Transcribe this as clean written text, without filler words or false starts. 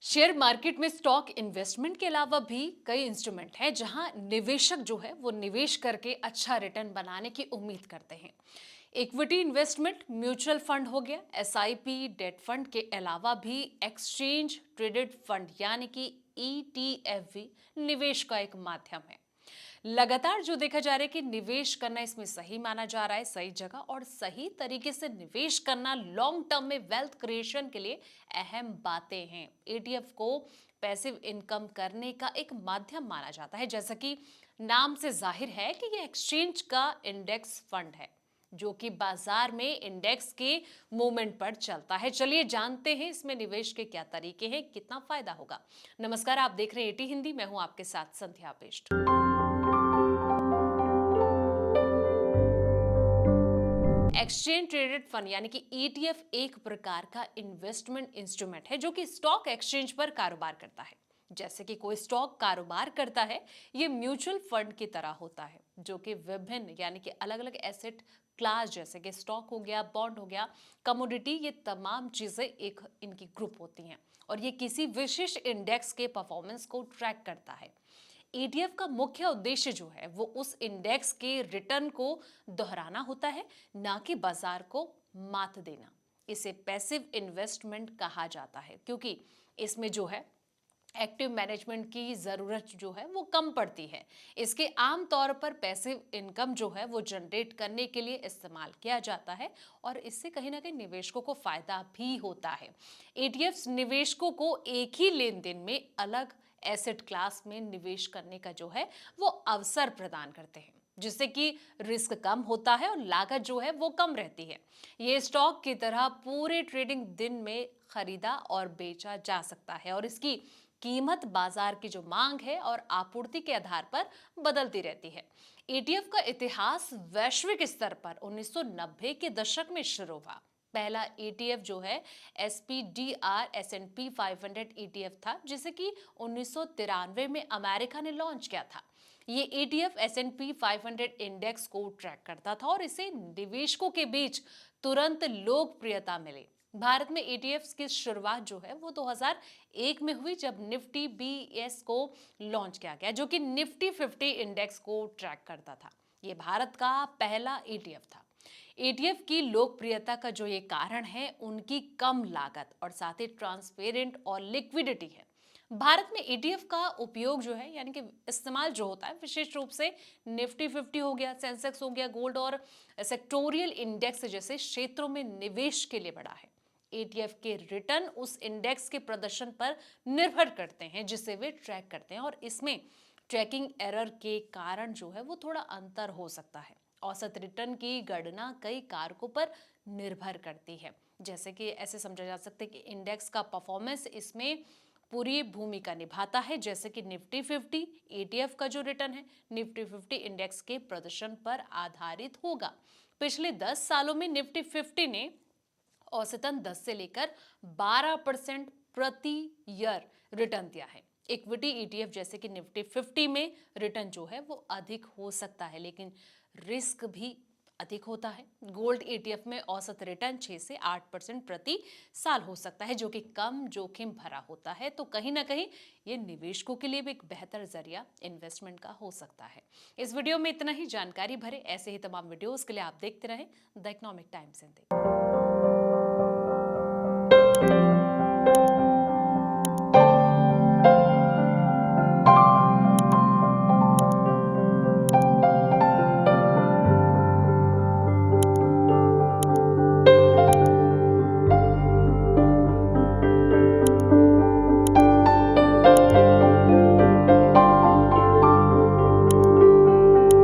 Share market में stock investment के अलावा भी कई इंस्ट्रूमेंट हैं जहां निवेशक जो है वो निवेश करके अच्छा रिटर्न बनाने की उम्मीद करते हैं। इक्विटी इन्वेस्टमेंट म्यूचुअल फंड हो गया, एसआईपी, डेट फंड के अलावा भी एक्सचेंज ट्रेडेड फंड यानी कि ईटीएफ भी निवेश का एक माध्यम है। लगातार जो देखा जा रहा है कि निवेश करना इसमें सही माना जा रहा है, सही जगह और सही तरीके से निवेश करना लॉन्ग टर्म में वेल्थ क्रिएशन के लिए अहम बातें हैं। एटीएफ को पैसिव इनकम करने का एक माध्यम माना जाता है, जैसा कि नाम से जाहिर है कि ये एक्सचेंज का इंडेक्स फंड है जो कि बाजार में इंडेक्स के मूवमेंट पर चलता है। चलिए जानते हैं इसमें निवेश के क्या तरीके हैं, कितना फायदा होगा। नमस्कार, आप देख रहे हैं एटी हिंदी, मैं हूं आपके साथ संध्या पेस्ट। एक्सचेंज ट्रेडेड फंड यानी कि ईटीएफ एक प्रकार का इन्वेस्टमेंट इंस्ट्रूमेंट है जो कि स्टॉक एक्सचेंज पर कारोबार करता है। जैसे कि कोई स्टॉक कारोबार करता है, ये म्यूचुअल फंड की तरह होता है जो कि विभिन्न यानी कि अलग अलग एसेट क्लास जैसे कि स्टॉक हो गया, बॉन्ड हो गया, कमोडिटी, ये तमाम चीजें एक इनकी ग्रुप होती हैं और ये किसी विशिष्ट इंडेक्स के परफॉर्मेंस को ट्रैक करता है। ईटीएफ का मुख्य उद्देश्य जो है वो उस इंडेक्स के रिटर्न को दोहराना होता है, ना कि बाजार को मात देना। इसे पैसिव इन्वेस्टमेंट कहा जाता है क्योंकि इसमें जो है एक्टिव मैनेजमेंट की ज़रूरत जो है वो कम पड़ती है। इसके आम तौर पर पैसिव इनकम जो है वो जनरेट करने के लिए इस्तेमाल किया जाता है और इससे कहीं ना कहीं निवेशकों को फायदा भी होता है। ईटीएफ्स निवेशकों को एक ही लेन देन में अलग एसेट क्लास में निवेश करने का जो है वो अवसर प्रदान करते हैं, जिससे कि रिस्क कम होता है और लागत जो है वो कम रहती है। ये स्टॉक की तरह पूरे ट्रेडिंग दिन में खरीदा और बेचा जा सकता है और इसकी कीमत बाजार की जो मांग है और आपूर्ति के आधार पर बदलती रहती है। ईटीएफ का इतिहास वैश्विक स्तर पर 1990 के दशक में शुरू हुआ। पहला ईटीएफ जो है एसपीडीआर एसएनपी 500 ईटीएफ था, जिसे कि 1993 में अमेरिका ने लॉन्च किया था। ये ईटीएफ एसएनपी 500 इंडेक्स को ट्रैक करता था और इसे निवेशकों के बीच तुरंत लोकप्रियता मिली। भारत में ईटीएफ्स की शुरुआत जो है वो 2001 में हुई, जब निफ्टी बीएस को लॉन्च किया गया जो कि निफ्टी 50 इंडेक्स को ट्रैक करता था। ये भारत का पहला ईटीएफ था। ईटीएफ की लोकप्रियता का जो ये कारण है उनकी कम लागत और साथ ही ट्रांसपेरेंट और लिक्विडिटी है। भारत में ईटीएफ का उपयोग जो है यानी कि इस्तेमाल जो होता है विशेष रूप से निफ्टी 50 हो गया, सेंसेक्स हो गया, गोल्ड और सेक्टोरियल इंडेक्स जैसे क्षेत्रों में निवेश के लिए बढ़ा है। ईटीएफ के रिटर्न उस इंडेक्स के प्रदर्शन पर निर्भर करते हैं जिसे वे ट्रैक करते हैं और इसमें ट्रैकिंग एरर के कारण जो है वो थोड़ा अंतर हो सकता है। औसत रिटर्न की गणना कई कारकों पर निर्भर करती है, जैसे कि ऐसे समझा जा सकता है कि इंडेक्स का परफॉर्मेंस इसमें पूरी भूमिका निभाता है। जैसे कि निफ्टी 50 ईटीएफ का जो रिटर्न है निफ्टी 50 इंडेक्स के प्रदर्शन पर आधारित होगा। पिछले 10 सालों में निफ्टी 50 ने औसतन 10 से लेकर 12% प्रति ईयर रिटर्न दिया है। इक्विटी ईटीएफ जैसे कि निफ्टी 50 में रिटर्न जो है वो अधिक हो सकता है, लेकिन रिस्क भी अधिक होता है। गोल्ड ईटीएफ में औसत रिटर्न 6 से 8% प्रति साल हो सकता है, जो कि कम जोखिम भरा होता है। तो कहीं ना कहीं ये निवेशकों के लिए भी एक बेहतर जरिया इन्वेस्टमेंट का हो सकता है। इस वीडियो में इतना ही। जानकारी भरे ऐसे ही तमाम वीडियोस के लिए आप देखते रहें द इकोनॉमिक टाइम्स हिंदी।